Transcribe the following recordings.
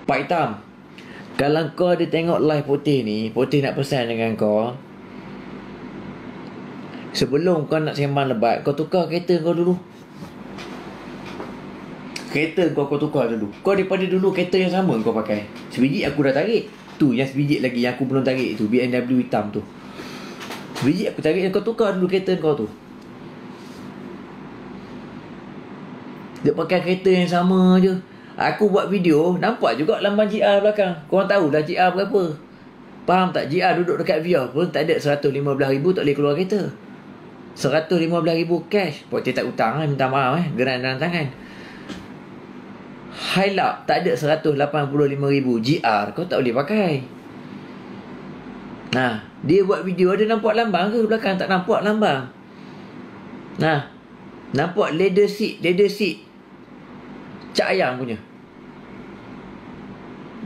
Pak Hitam, kalau kau ada tengok live Poteh ni, Poteh nak pesan dengan kau, sebelum kau nak sembang lebat, kau tukar kereta kau dulu. Kereta kau tukar dulu. Kau daripada dulu kereta yang sama kau pakai. Sebiji aku dah tarik. Tu yang sebiji lagi yang aku belum tarik tu, BMW hitam tu. Sebiji aku tarik, kau tukar dulu kereta kau tu. Dia pakai kereta yang sama je. Aku buat video, nampak juga lambang GR belakang. Korang tahu dah GR berapa. Faham tak? GR duduk dekat VR pun tak ada 115,000 tak boleh keluar kereta. 115,000 cash. Poteh tak hutang lah, minta maaf geran dalam tangan. Hilux tak ada 185,000 GR, kau tak boleh pakai. Nah, dia buat video ada nampak lambang ke belakang? Tak nampak lambang. Nah, nampak leather seat Cak Ayam punya.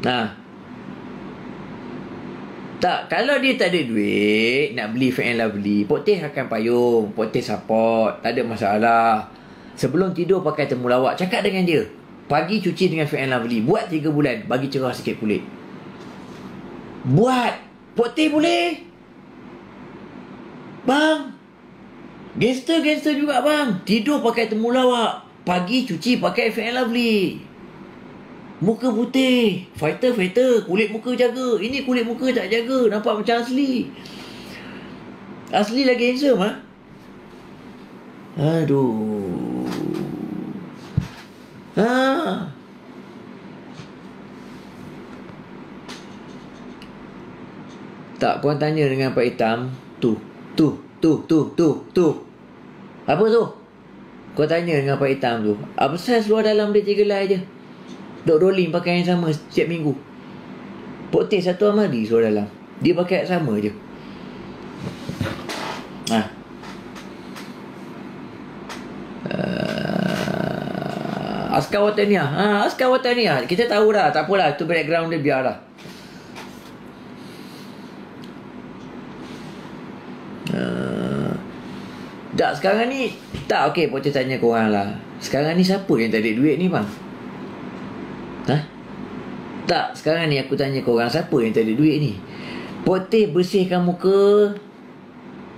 Nah, tak, kalau dia tak ada duit nak beli Fair and Lovely, Poteh akan payung, Poteh support, tak ada masalah. Sebelum tidur pakai temulawak, cakap dengan dia, pagi cuci dengan Fair and Lovely, buat 3 bulan, bagi cerah sikit kulit. Buat. Poteh boleh. Bang, gangster juga bang. Tidur pakai temulawak, pagi cuci pakai Fair and Lovely. Muka putih, fighter, kulit muka jaga. Ini kulit muka tak jaga, nampak macam asli. Asli lagi handsome ha? Aduh. Tak, korang tanya dengan Pak Hitam. Tu. Apa tu? Kau tanya dengan Pak Hitam tu, apa saiz luar dalam dia 3 helai je. Dok rolling pakai yang sama setiap minggu. Poteh satu Amadi luar dalam, dia pakai yang sama je. Askar Wataniah. Askar Wataniah, kita tahu dah, tak apalah, tu background dia biarlah. Tak, sekarang ni tak, okey, Poteh tanya korang lah. Sekarang ni siapa yang tak ada duit ni bang? Tak, sekarang ni aku tanya korang, siapa yang tak ada duit ni? Poteh bersihkan muka,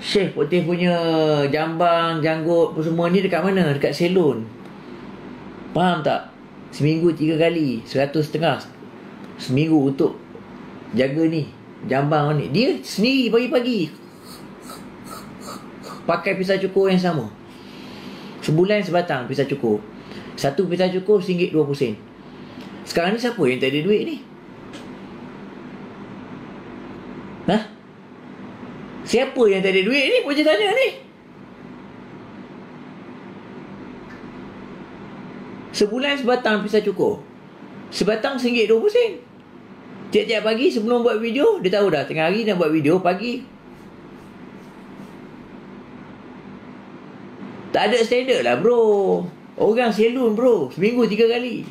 shave Poteh punya jambang, janggut semua ni dekat mana? Dekat salon. Faham tak? Seminggu 3 kali, 100.5 seminggu untuk jaga ni jambang ni. Dia sendiri pagi-pagi pakai pisau cukur yang sama. Sebulan sebatang pisau cukur. Satu pisau cukur RM1.20. Sekarang ni siapa yang tak ada duit ni? Siapa yang tak ada duit ni? Boleh tanya ni. Sebulan sebatang pisau cukur. Sebatang RM1.20. Tiap-tiap pagi sebelum buat video, dia tahu dah tengah hari nak buat video pagi. Tak ada standard lah bro. Orang salon bro, seminggu 3 kali.